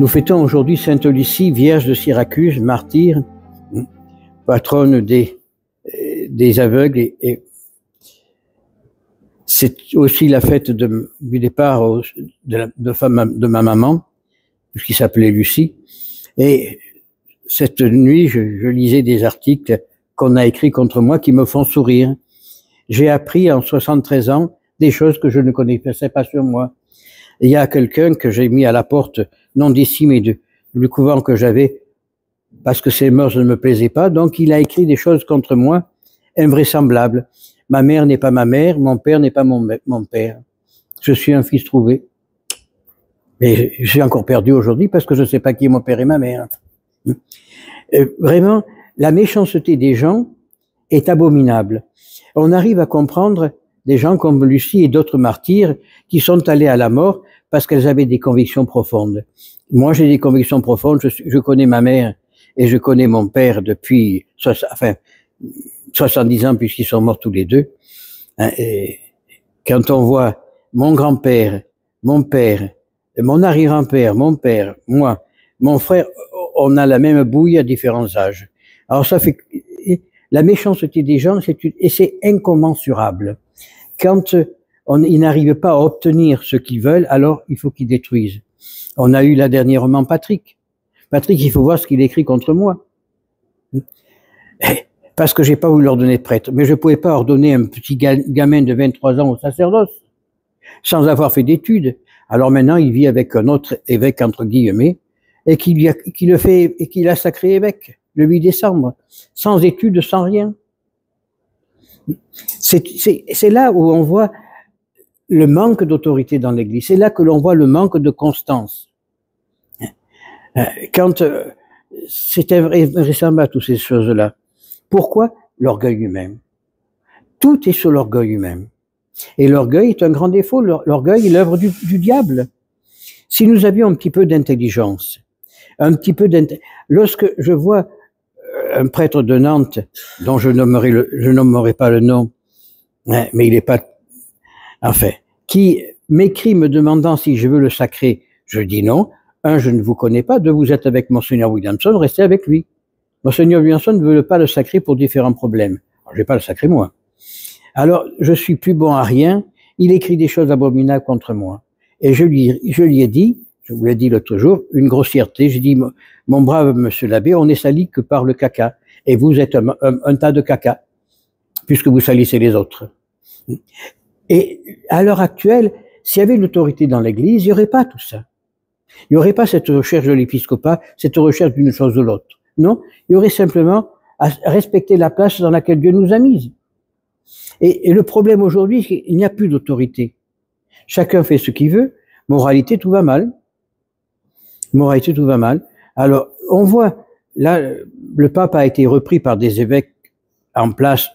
Nous fêtons aujourd'hui Sainte Lucie, Vierge de Syracuse, martyre, patronne des aveugles, et c'est aussi la fête du départ de ma maman, qui s'appelait Lucie. Et cette nuit, je lisais des articles qu'on a écrits contre moi qui me font sourire. J'ai appris en 73 ans des choses que je ne connaissais pas sur moi. Il y a quelqu'un que j'ai mis à la porte, non d'ici, mais du couvent que j'avais, parce que ses mœurs ne me plaisaient pas, donc il a écrit des choses contre moi, invraisemblables. Ma mère n'est pas ma mère, mon père n'est pas mon père. Je suis un fils trouvé. Et je suis encore perdu aujourd'hui parce que je ne sais pas qui est mon père et ma mère. Vraiment, la méchanceté des gens est abominable. On arrive à comprendre des gens comme Lucie et d'autres martyrs qui sont allés à la mort parce qu'elles avaient des convictions profondes. Moi, j'ai des convictions profondes. Je connais ma mère et je connais mon père depuis 70 ans puisqu'ils sont morts tous les deux. Et quand on voit mon grand-père, mon père, mon arrière-grand-père, mon père, moi, mon frère, on a la même bouille à différents âges. Alors ça fait la méchanceté des gens, c'est incommensurable. Quand ils n'arrivent pas à obtenir ce qu'ils veulent, alors il faut qu'ils détruisent. On a eu là dernièrement Patrick. Patrick, il faut voir ce qu'il écrit contre moi. Parce que j'ai pas voulu l'ordonner de prêtre. Mais je pouvais pas ordonner un petit gamin de 23 ans au sacerdoce, sans avoir fait d'études. Alors maintenant, il vit avec un autre évêque, entre guillemets, et qui l'a sacré évêque, le 8 décembre, sans études, sans rien. C'est là où on voit le manque d'autorité dans l'Église. C'est là que l'on voit le manque de constance. Quand c'est invraisemblable à toutes ces choses-là. Pourquoi? L'orgueil humain. Tout est sur l'orgueil humain. Et l'orgueil est un grand défaut. L'orgueil est l'œuvre du diable. Si nous avions un petit peu d'intelligence, lorsque je vois un prêtre de Nantes, dont je nommerai pas le nom, mais il n'est pas, enfin, qui m'écrit me demandant si je veux le sacrer, je dis non. Un, je ne vous connais pas. Deux, vous êtes avec Monseigneur Williamson, restez avec lui. Monseigneur Williamson ne veut pas le sacrer pour différents problèmes. Alors, je vais pas le sacrer moi. Alors, je suis plus bon à rien. Il écrit des choses abominables contre moi. Et je lui ai dit, je vous l'ai dit l'autre jour, une grossièreté. J'ai dit, mon brave monsieur l'abbé, on est sali que par le caca. Et vous êtes un tas de caca, puisque vous salissez les autres. Et à l'heure actuelle, s'il y avait l'autorité dans l'Église, il n'y aurait pas tout ça. Il n'y aurait pas cette recherche de l'épiscopat, cette recherche d'une chose ou l'autre. Non, il y aurait simplement à respecter la place dans laquelle Dieu nous a mise. Et le problème aujourd'hui, c'est qu'il n'y a plus d'autorité. Chacun fait ce qu'il veut. Moralité, tout va mal. Moralité, tout va mal. Alors, on voit, là, le pape a été repris par des évêques en place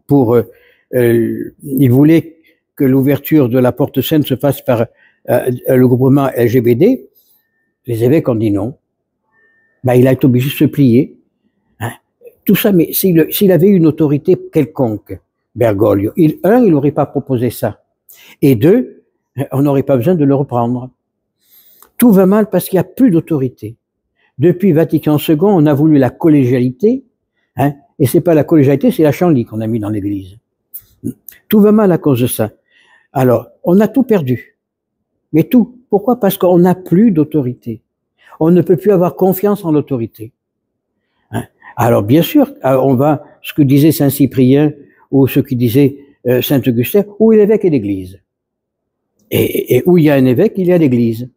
pour... il voulait que l'ouverture de la porte sainte se fasse par le groupement LGBT. Les évêques ont dit non. Ben, il a été obligé de se plier. Hein. Tout ça, mais s'il avait une autorité quelconque, Bergoglio, il n'aurait pas proposé ça. Et deux, on n'aurait pas besoin de le reprendre. Tout va mal parce qu'il n'y a plus d'autorité. Depuis Vatican II, on a voulu la collégialité, hein, et c'est pas la collégialité, c'est la chanlie qu'on a mis dans l'Église. Tout va mal à cause de ça. Alors, on a tout perdu. Mais tout. Pourquoi? Parce qu'on n'a plus d'autorité. On ne peut plus avoir confiance en l'autorité. Hein? Alors, bien sûr, on va, ce que disait Saint Cyprien, ou ce que disait Saint Augustin, où est l'évêque et l'Église. Et où il y a un évêque, il y a l'Église.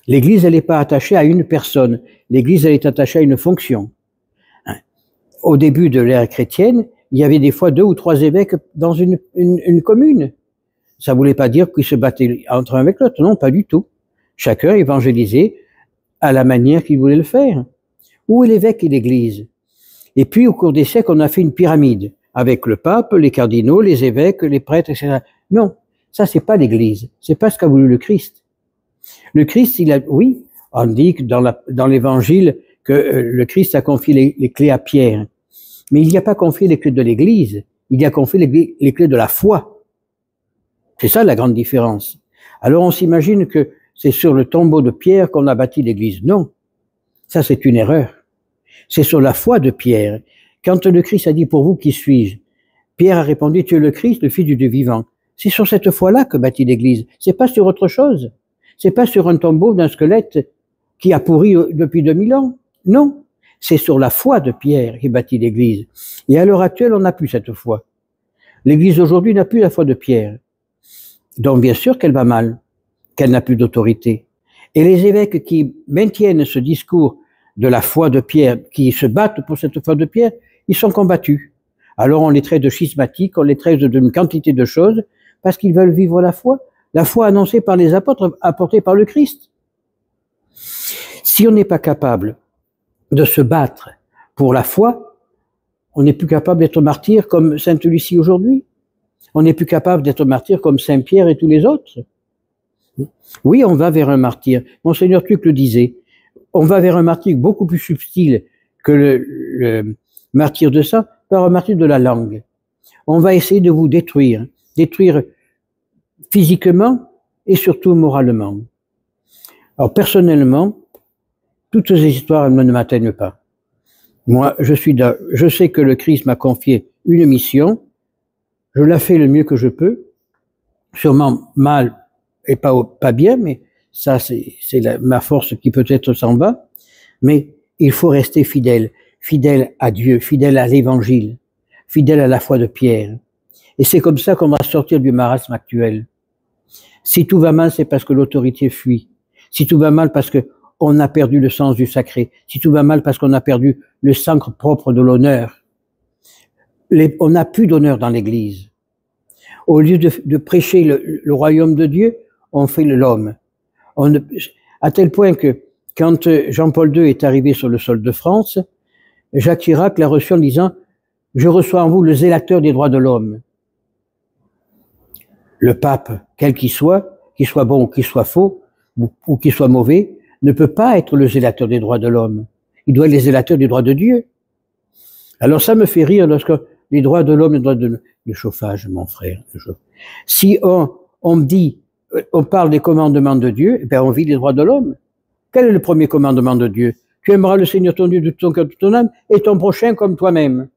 L'Église, elle n'est pas attachée à une personne. L'Église, elle est attachée à une fonction. Hein? Au début de l'ère chrétienne, il y avait des fois 2 ou 3 évêques dans une commune. Ça voulait pas dire qu'ils se battaient entre un avec l'autre. Non, pas du tout. Chacun évangélisait à la manière qu'il voulait le faire. Où est l'évêque et l'Église? Et puis, au cours des siècles, on a fait une pyramide avec le pape, les cardinaux, les évêques, les prêtres, etc. Non, ça, c'est pas l'Église. C'est pas ce qu'a voulu le Christ. Le Christ, oui, on dit que dans l'Évangile que le Christ a confié les clés à Pierre. Mais il n'y a pas confié les clés de l'Église. Il y a confié les clés de la foi. C'est ça la grande différence. Alors on s'imagine que c'est sur le tombeau de Pierre qu'on a bâti l'église. Non, ça c'est une erreur. C'est sur la foi de Pierre. Quand le Christ a dit, pour vous, qui suis-je? Pierre a répondu, tu es le Christ, le Fils du Dieu vivant. C'est sur cette foi-là que bâtit l'église. C'est pas sur autre chose. C'est pas sur un tombeau d'un squelette qui a pourri depuis 2000 ans. Non. C'est sur la foi de Pierre qui bâtit l'église. Et à l'heure actuelle, on n'a plus cette foi. L'église d'aujourd'hui n'a plus la foi de Pierre. Donc, bien sûr qu'elle va mal, qu'elle n'a plus d'autorité. Et les évêques qui maintiennent ce discours de la foi de Pierre, qui se battent pour cette foi de Pierre, ils sont combattus. Alors on les traite de schismatiques, on les traite d'une quantité de choses, parce qu'ils veulent vivre la foi annoncée par les apôtres, apportée par le Christ. Si on n'est pas capable de se battre pour la foi, on n'est plus capable d'être martyr comme Sainte Lucie aujourd'hui. On n'est plus capable d'être martyr comme Saint Pierre et tous les autres. Oui, on va vers un martyr. Monseigneur Tuc le disait. On va vers un martyr beaucoup plus subtil que le martyr de ça, par un martyr de la langue. On va essayer de vous détruire physiquement et surtout moralement. Alors personnellement, toutes ces histoires ne m'atteignent pas. Moi, je sais que le Christ m'a confié une mission, je la fais le mieux que je peux, sûrement mal et pas bien, mais ça c'est ma force qui peut-être s'en va, mais il faut rester fidèle à Dieu, fidèle à l'Évangile, fidèle à la foi de Pierre. Et c'est comme ça qu'on va sortir du marasme actuel. Si tout va mal, c'est parce que l'autorité fuit. Si tout va mal, parce que on a perdu le sens du sacré. Si tout va mal, parce qu'on a perdu le sacre propre de l'honneur. On n'a plus d'honneur dans l'Église. Au lieu de prêcher le royaume de Dieu, on fait l'homme. À tel point que quand Jean-Paul II est arrivé sur le sol de France, Jacques Chirac l'a reçu en disant « Je reçois en vous le zélateur des droits de l'homme ». Le pape, quel qu'il soit bon ou qu'il soit faux, ou qu'il soit mauvais, ne peut pas être le zélateur des droits de l'homme. Il doit être le zélateur des droits de Dieu. Alors ça me fait rire lorsque les droits de l'homme, les droits de le chauffage, mon frère. Si on me dit, on parle des commandements de Dieu, ben on vit les droits de l'homme. Quel est le premier commandement de Dieu? Tu aimeras le Seigneur ton Dieu de tout ton cœur, de toute ton âme, et ton prochain comme toi-même.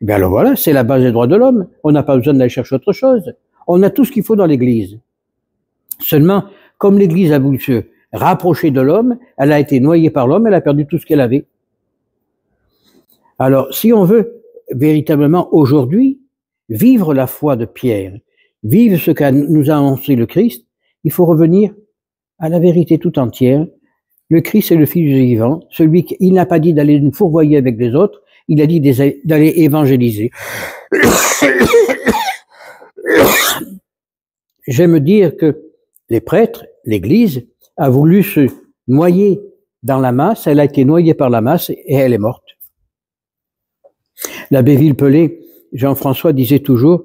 Ben alors voilà, c'est la base des droits de l'homme. On n'a pas besoin d'aller chercher autre chose. On a tout ce qu'il faut dans l'Église. Seulement, comme l'Église a voulu se rapprocher de l'homme, elle a été noyée par l'homme, elle a perdu tout ce qu'elle avait. Alors, si on veut véritablement aujourd'hui vivre la foi de Pierre, vivre ce qu'a nous a annoncé le Christ, il faut revenir à la vérité tout entière. Le Christ est le Fils du Dieu vivant, celui qui, il n'a pas dit d'aller nous fourvoyer avec les autres, il a dit d'aller évangéliser. J'aime dire que les prêtres, l'Église, a voulu se noyer dans la masse, elle a été noyée par la masse et elle est morte. L'abbé Villepelé, Jean-François, disait toujours,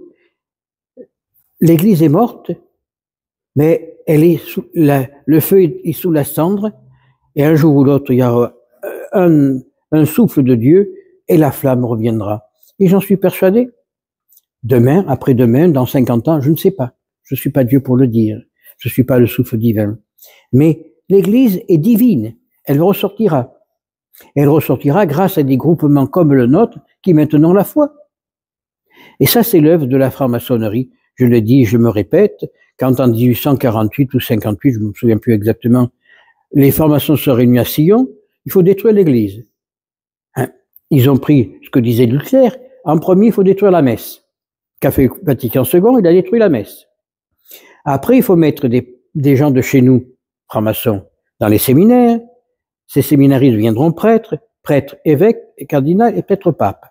l'Église est morte, mais elle est le feu est sous la cendre, et un jour ou l'autre, il y aura un souffle de Dieu, et la flamme reviendra. Et j'en suis persuadé. Demain, après-demain, dans 50 ans, je ne sais pas. Je ne suis pas Dieu pour le dire. Je ne suis pas le souffle divin. Mais l'Église est divine. Elle ressortira. Elle ressortira grâce à des groupements comme le nôtre qui maintenons la foi. Et ça, c'est l'œuvre de la franc-maçonnerie. Je le dis, je me répète, quand en 1848 ou 58, je ne me souviens plus exactement, les francs-maçons se réunissent à Sion, il faut détruire l'Église. Hein? Ils ont pris ce que disait Luther. En premier, il faut détruire la messe. Qu'a fait Vatican II? Il a détruit la messe. Après, il faut mettre des gens de chez nous, francs-maçons, dans les séminaires. Ces séminaristes deviendront prêtres, évêques, cardinaux et peut-être papes.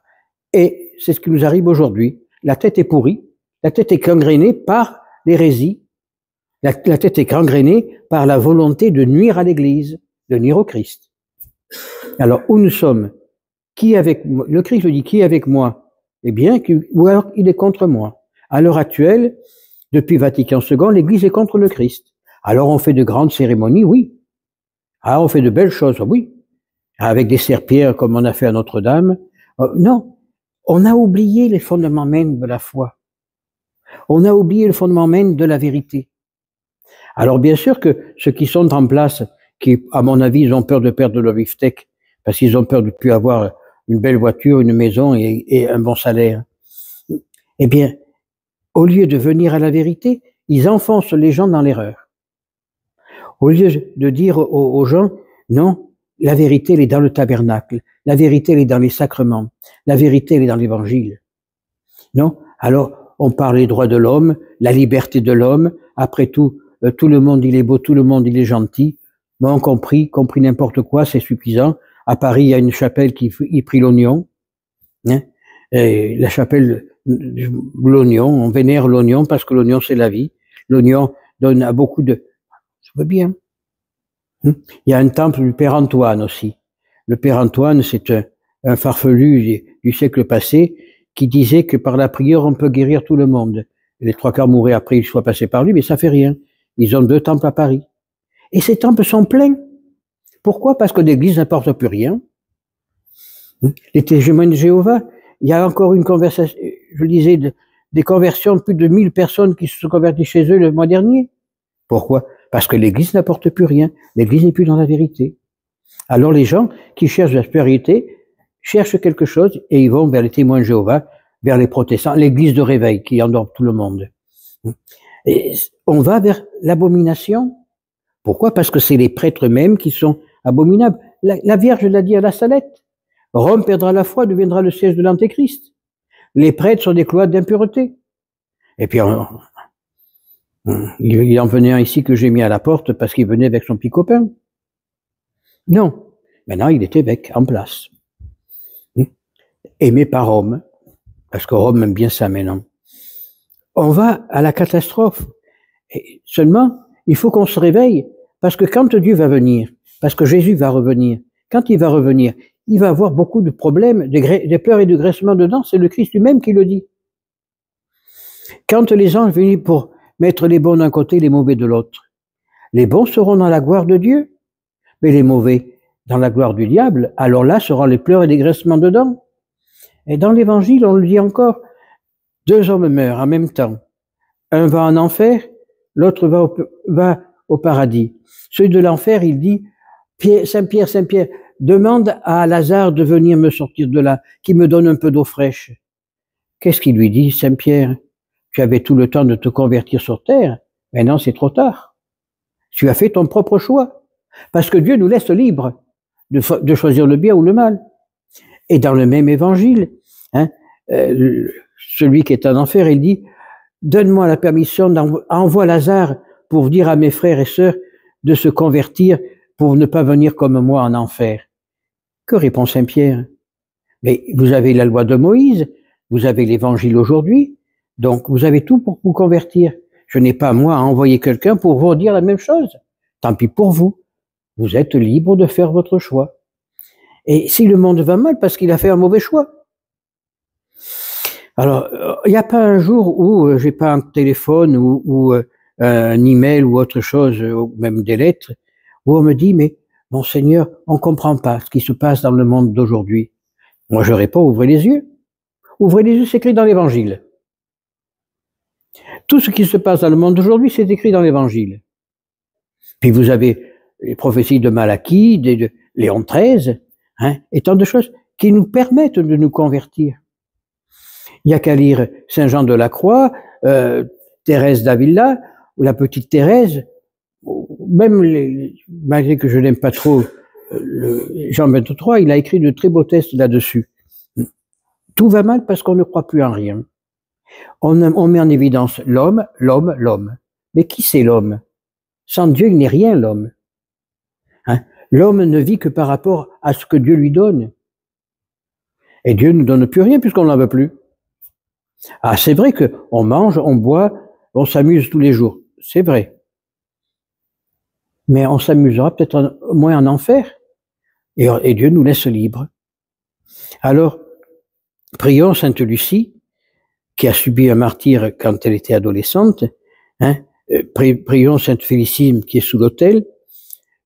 Et c'est ce qui nous arrive aujourd'hui. La tête est pourrie, la tête est gangrénée par l'hérésie, la tête est gangrénée par la volonté de nuire à l'Église, de nuire au Christ. Alors, où nous sommes? Qui est avec moi? Le Christ dit, qui est avec moi? Eh bien, ou alors il est contre moi. À l'heure actuelle, depuis Vatican II, l'Église est contre le Christ. Alors on fait de grandes cérémonies, oui. Ah, on fait de belles choses, oui. Avec des serpillères comme on a fait à Notre-Dame. Non, on a oublié les fondements mêmes de la foi. On a oublié le fondement même de la vérité. Alors bien sûr que ceux qui sont en place, qui, à mon avis, ils ont peur de perdre leur beefsteak, parce qu'ils ont peur de ne plus avoir une belle voiture, une maison et un bon salaire. Eh bien, au lieu de venir à la vérité, ils enfoncent les gens dans l'erreur. Au lieu de dire aux gens, non, la vérité, elle est dans le tabernacle, la vérité, elle est dans les sacrements, la vérité, elle est dans l'évangile. Non? Alors, on parle des droits de l'homme, la liberté de l'homme, après tout le monde il est beau, tout le monde il est gentil, bon, compris n'importe quoi, c'est suffisant. À Paris, il y a une chapelle qui prie l'oignon, hein? Et la chapelle, l'oignon, on vénère l'oignon parce que l'oignon c'est la vie. L'oignon donne à beaucoup de... Ça va bien. Il y a un temple du Père Antoine aussi. Le Père Antoine, c'est un farfelu du siècle passé qui disait que par la prière, on peut guérir tout le monde. Les trois quarts mouraient après, ils soient passés par lui, mais ça fait rien. Ils ont 2 temples à Paris. Et ces temples sont pleins. Pourquoi? Parce que l'Église n'apporte plus rien. Les témoins de Jéhovah, il y a encore une conversation, je disais, des conversions, plus de 1000 personnes qui se sont converties chez eux le mois dernier. Pourquoi? Parce que l'Église n'apporte plus rien. L'Église n'est plus dans la vérité. Alors les gens qui cherchent la spiritualité cherchent quelque chose et ils vont vers les témoins de Jéhovah, vers les protestants, l'Église de réveil qui endort tout le monde. Et on va vers l'abomination. Pourquoi? Parce que c'est les prêtres mêmes qui sont abominables. La Vierge l'a dit à la Salette. Rome perdra la foi, deviendra le siège de l'Antéchrist. Les prêtres sont des cloîtres d'impureté. Et puis, il en venait un ici que j'ai mis à la porte parce qu'il venait avec son petit copain. Non. Maintenant, il est évêque, en place. Aimé par Rome. Parce que Rome aime bien ça maintenant. On va à la catastrophe. Et seulement, il faut qu'on se réveille. Parce que quand Dieu va venir, parce que Jésus va revenir, quand il va revenir, il va avoir beaucoup de problèmes, des pleurs et de graissements dedans, c'est le Christ lui-même qui le dit. Quand les anges viennent pour mettre les bons d'un côté, les mauvais de l'autre, les bons seront dans la gloire de Dieu, mais les mauvais dans la gloire du diable, alors là seront les pleurs et les graissements dedans. Et dans l'évangile, on le dit encore, 2 hommes meurent en même temps. Un va en enfer, l'autre va au paradis. Celui de l'enfer, il dit, Saint Pierre, demande à Lazare de venir me sortir de là, qui me donne un peu d'eau fraîche. Qu'est-ce qu'il lui dit, Saint Pierre? Tu avais tout le temps de te convertir sur terre, maintenant c'est trop tard. Tu as fait ton propre choix. Parce que Dieu nous laisse libres de choisir le bien ou le mal. Et dans le même évangile, celui qui est en enfer, il dit, donne-moi la permission, envoie Lazare pour dire à mes frères et sœurs de se convertir pour ne pas venir comme moi en enfer. Que répond Saint Pierre? Mais vous avez la loi de Moïse, vous avez l'évangile aujourd'hui, donc vous avez tout pour vous convertir. Je n'ai pas, moi, à envoyer quelqu'un pour vous dire la même chose. Tant pis pour vous. Vous êtes libre de faire votre choix. Et si le monde va mal, parce qu'il a fait un mauvais choix. Alors, il n'y a pas un jour où j'ai pas un téléphone ou un email ou autre chose, ou même des lettres, où on me dit, mais Monseigneur, on comprend pas ce qui se passe dans le monde d'aujourd'hui. Moi, je réponds, ouvrez les yeux. Ouvrez les yeux, c'est écrit dans l'Évangile. Tout ce qui se passe dans le monde d'aujourd'hui, c'est écrit dans l'Évangile. Puis vous avez les prophéties de Malachie, de Léon XIII, et tant de choses qui nous permettent de nous convertir. Il n'y a qu'à lire Saint Jean de la Croix, Thérèse d'Avila, ou la petite Thérèse, même malgré que je n'aime pas trop Jean 23, il a écrit de très beaux textes là-dessus. Tout va mal parce qu'on ne croit plus en rien. On met en évidence l'homme. Mais qui c'est l'homme? Sans Dieu, il n'est rien, l'homme. L'homme ne vit que par rapport à ce que Dieu lui donne. Et Dieu ne nous donne plus rien puisqu'on n'en veut plus. Ah, c'est vrai qu'on mange, on boit, on s'amuse tous les jours. C'est vrai. Mais on s'amusera peut-être moins en enfer. Et Dieu nous laisse libres. Alors, prions Sainte Lucie, qui a subi un martyre quand elle était adolescente. Prions Sainte Félicime, qui est sous l'autel,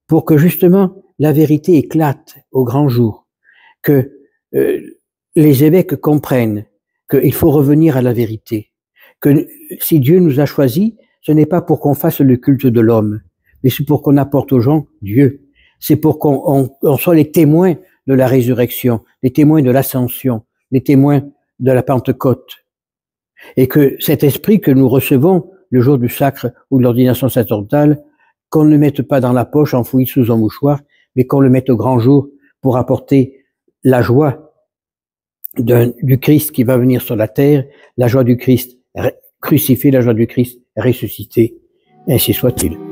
pour que justement la vérité éclate au grand jour, que les évêques comprennent qu'il faut revenir à la vérité, que si Dieu nous a choisis, ce n'est pas pour qu'on fasse le culte de l'homme, mais c'est pour qu'on apporte aux gens Dieu. C'est pour qu'on soit les témoins de la résurrection, les témoins de l'ascension, les témoins de la Pentecôte. Et que cet esprit que nous recevons le jour du sacre ou de l'ordination sacerdotale, qu'on ne le mette pas dans la poche enfoui sous un mouchoir, mais qu'on le mette au grand jour pour apporter la joie du Christ qui va venir sur la terre, la joie du Christ crucifié, la joie du Christ ressuscité. Ainsi soit-il.